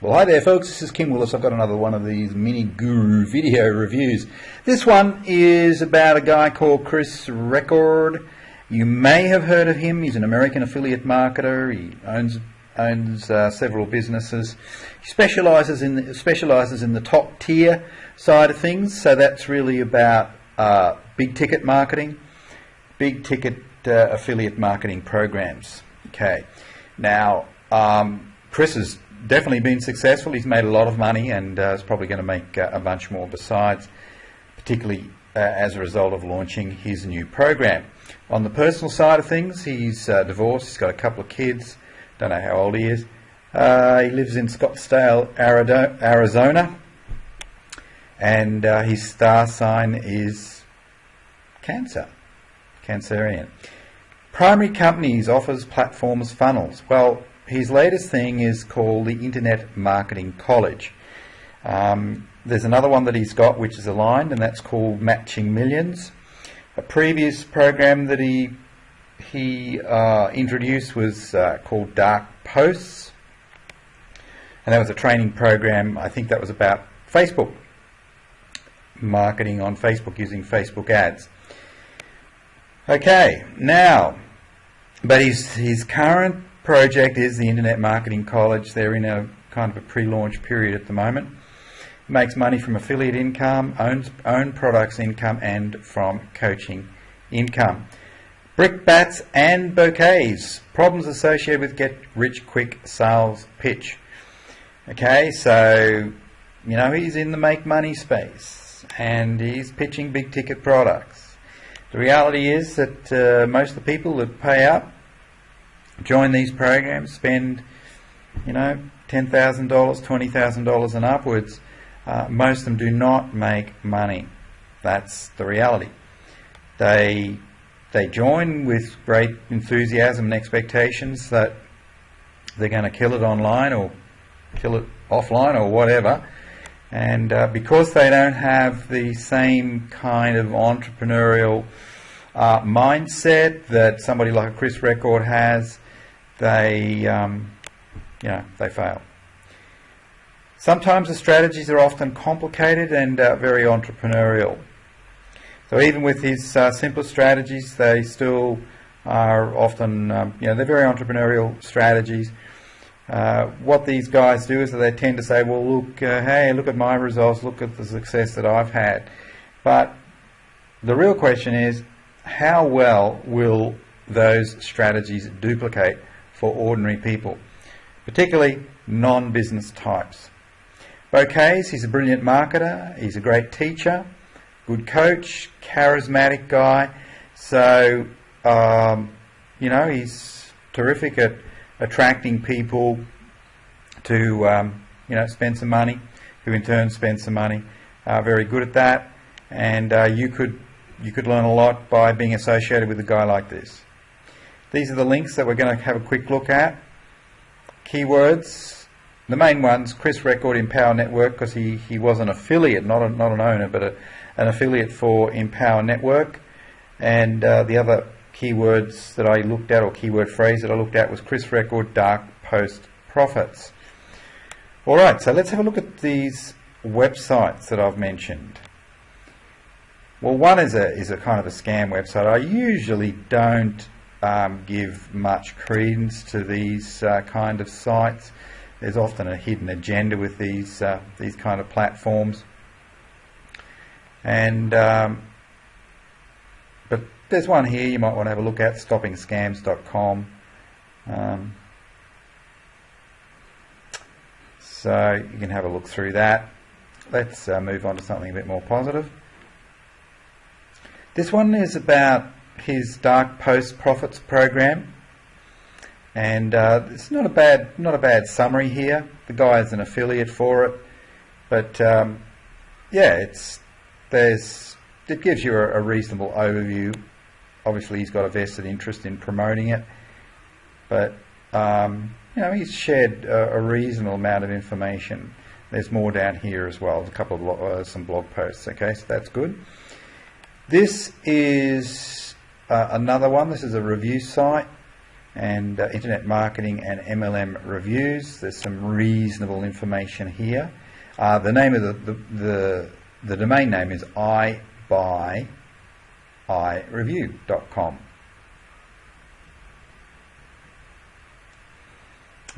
Well, hi there folks, this is Kim Willis. I've got another one of these mini guru video reviews. This one is about a guy called Chris Record. You may have heard of him. He's an American affiliate marketer. He owns several businesses. He specializes in the top tier side of things, so that's really about big ticket marketing, big ticket affiliate marketing programs. Okay, now Chris has definitely been successful. He's made a lot of money and is probably going to make a bunch more besides, particularly as a result of launching his new program. On the personal side of things, he's divorced. He's got a couple of kids. Don't know how old he is. He lives in Scottsdale, Arizona, and his star sign is Cancer, Cancerian. Primary companies offers platforms funnels. Well, his latest thing is called the Internet Marketing College. There's another one that he's got which is aligned, and that's called Matching Millions. A previous program that he introduced was called Dark Posts, and that was a training program. I think that was about Facebook, marketing on Facebook using Facebook ads. Okay, now, but his current project is the Internet Marketing College. They're in a kind of a pre-launch period at the moment. Makes money from affiliate income, own products income, and from coaching income. Brickbats and bouquets. Problems associated with get-rich-quick sales pitch. Okay, so, you know, he's in the make-money space, and he's pitching big-ticket products. The reality is that most of the people that pay up, join these programs, spend, you know, $10,000, $20,000 and upwards. Most of them do not make money. That's the reality. They join with great enthusiasm and expectations that they're going to kill it online or kill it offline or whatever. And because they don't have the same kind of entrepreneurial mindset that somebody like a Chris Record has, they fail. Sometimes the strategies are often complicated and very entrepreneurial. So even with his simpler strategies, they still are often, they're very entrepreneurial strategies. What these guys do is that they tend to say, well, look, hey, look at my results, look at the success that I've had. But the real question is, how well will those strategies duplicate for ordinary people, particularly non-business types? Bouquets, he's a brilliant marketer, he's a great teacher, good coach, charismatic guy. So, he's terrific at attracting people to, spend some money, who in turn spend some money. Very good at that, and you could learn a lot by being associated with a guy like this. These are the links that we're going to have a quick look at. Keywords, the main ones: Chris Record Empower Network, because he was an affiliate, not an owner, but an affiliate for Empower Network. And the other keywords that I looked at, or keyword phrase that I looked at, was Chris Record Dark Post Profits. All right, so let's have a look at these websites that I've mentioned. Well, one is a kind of a scam website. I usually don't give much credence to these kind of sites. There's often a hidden agenda with these kind of platforms. And but there's one here you might want to have a look at, stoppingscams.com. So you can have a look through that. Let's move on to something a bit more positive. This one is about his Dark Post Profits program, and it's not a bad summary here. The guy is an affiliate for it, but it gives you a reasonable overview. Obviously, he's got a vested interest in promoting it, but he's shared a reasonable amount of information. There's more down here as well. There's a couple of some blog posts. Okay, so that's good. This is another one. This is a review site. and internet marketing and MLM reviews. There's some reasonable information here. The name of the domain name is iBuyIReview.com.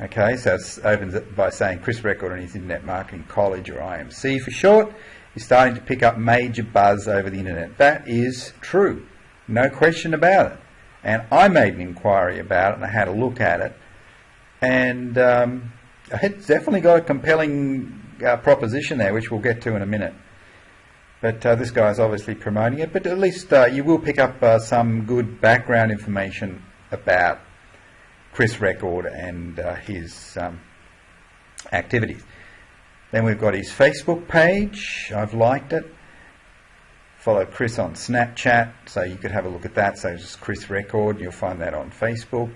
Okay, so it opens it by saying Chris Record and his Internet Marketing College, or IMC for short, is starting to pick up major buzz over the internet. That is true, no question about it. And I made an inquiry about it, and I had a look at it, and it's definitely got a compelling proposition there, which we'll get to in a minute. But this guy's obviously promoting it, but at least you will pick up some good background information about Chris Record and his activities. Then we've got his Facebook page. I've liked it. Follow Chris on Snapchat, so you could have a look at that. So just Chris Record, you'll find that on Facebook.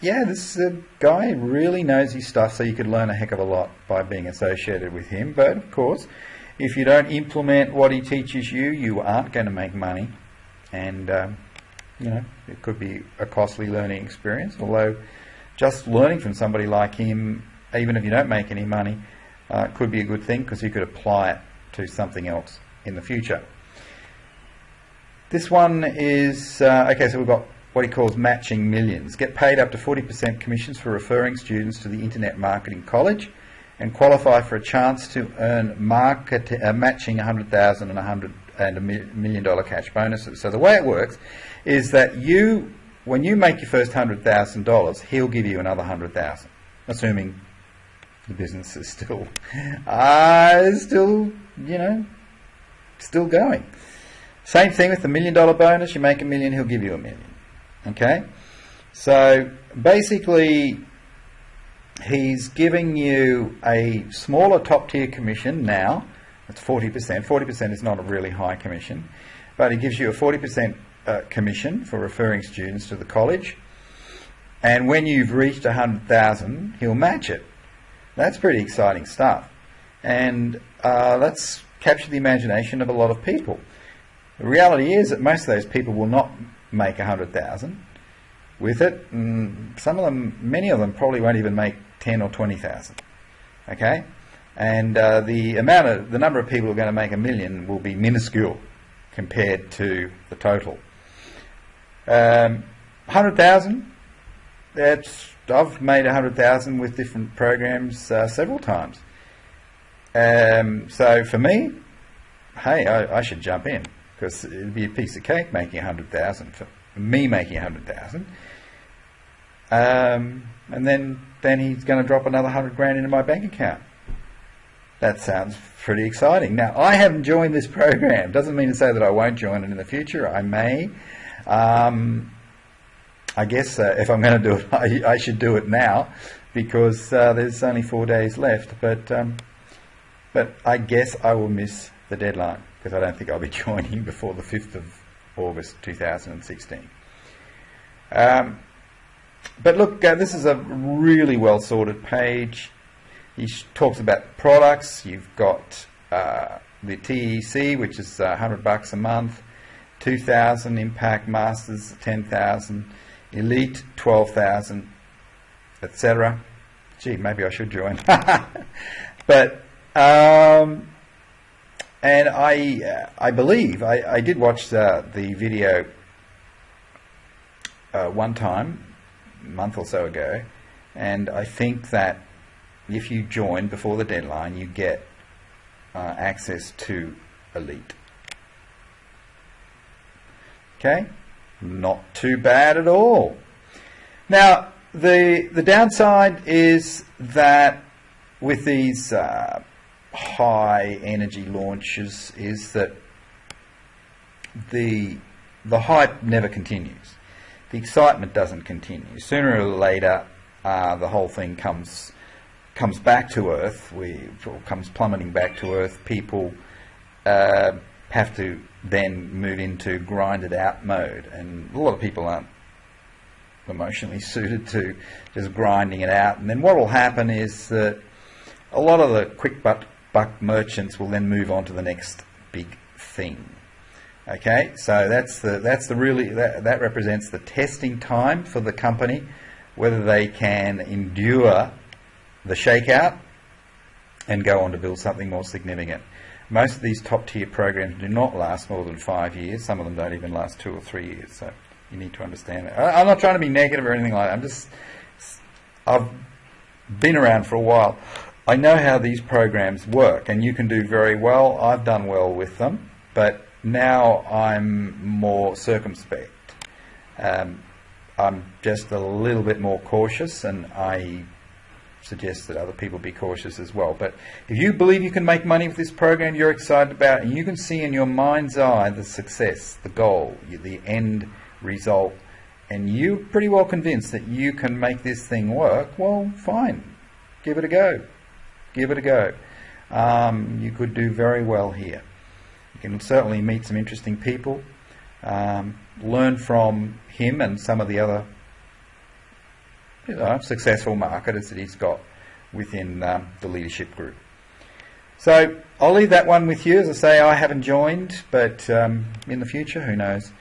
Yeah, this guy really knows his stuff, so you could learn a heck of a lot by being associated with him. But of course, if you don't implement what he teaches you, you aren't going to make money, and you know, it could be a costly learning experience. Although just learning from somebody like him, even if you don't make any money, could be a good thing, because you could apply it to something else in the future. This one is okay, so we've got what he calls matching millions. Get paid up to 40% commissions for referring students to the Internet Marketing College, and qualify for a chance to earn matching $100,000 and $100 million cash bonuses. So the way it works is that when you make your first $100,000, he'll give you another $100,000, assuming the business is still going. Same thing with the $1 million bonus. You make $1 million, he'll give you $1 million. Okay, so basically he's giving you a smaller top tier commission now. It's 40%. 40% is not a really high commission, but he gives you a 40% commission for referring students to the college, and when you've reached 100,000, he'll match it. That's pretty exciting stuff, and that's captured the imagination of a lot of people. The reality is that most of those people will not make 100,000 with it, and many of them probably won't even make 10 or 20,000. Okay, and the number of people who are going to make $1 million will be minuscule compared to the total. 100,000. I've made 100,000 with different programs several times. So for me, hey, I should jump in, because it'd be a piece of cake making 100,000 for me, making 100,000, and then he's going to drop another 100 grand into my bank account. That sounds pretty exciting. Now, I haven't joined this program. Doesn't mean to say that I won't join it in the future. I may. I guess if I'm going to do it, I should do it now, because there's only 4 days left. But I guess I will miss the deadline, because I don't think I'll be joining before the 5th of August 2016. But look, this is a really well sorted page. He talks about products. You've got the TEC, which is $100 a month, 2,000 Impact Masters, 10,000, Elite 12,000, etc. Gee, maybe I should join. But and I believe I did watch the video one time, a month or so ago, and I think that if you join before the deadline, you get access to Elite. Okay, not too bad at all. Now, the downside is that with these high energy launches is that the hype never continues. The excitement doesn't continue. Sooner or later, the whole thing comes back to earth. Comes plummeting back to earth. People have to then move into grinded out mode, and a lot of people aren't emotionally suited to just grinding it out. And then what will happen is that a lot of the quick buck merchants will then move on to the next big thing. Okay, so that represents the testing time for the company, whether they can endure the shakeout and go on to build something more significant. Most of these top tier programs do not last more than 5 years. Some of them don't even last 2 or 3 years. So you need to understand that. I'm not trying to be negative or anything like that. I've been around for a while. I know how these programs work, and you can do very well. I've done well with them, but now I'm more circumspect. I'm just a little bit more cautious, and I suggest that other people be cautious as well. But if you believe you can make money with this program you're excited about, and you can see in your mind's eye the success, the goal, the end result, and you're pretty well convinced that you can make this thing work, well, fine. Give it a go. Give it a go. You could do very well here. You can certainly meet some interesting people, learn from him and some of the other successful marketers that he's got within the leadership group. So I'll leave that one with you. As I say, I haven't joined, but in the future, who knows?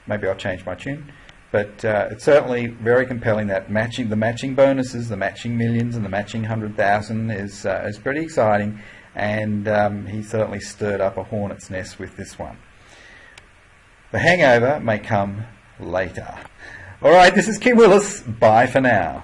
Maybe I'll change my tune. But it's certainly very compelling that the matching bonuses, the matching millions, and the matching 100,000 is pretty exciting. And he certainly stirred up a hornet's nest with this one. The hangover may come later. All right, this is Kim Willis. Bye for now.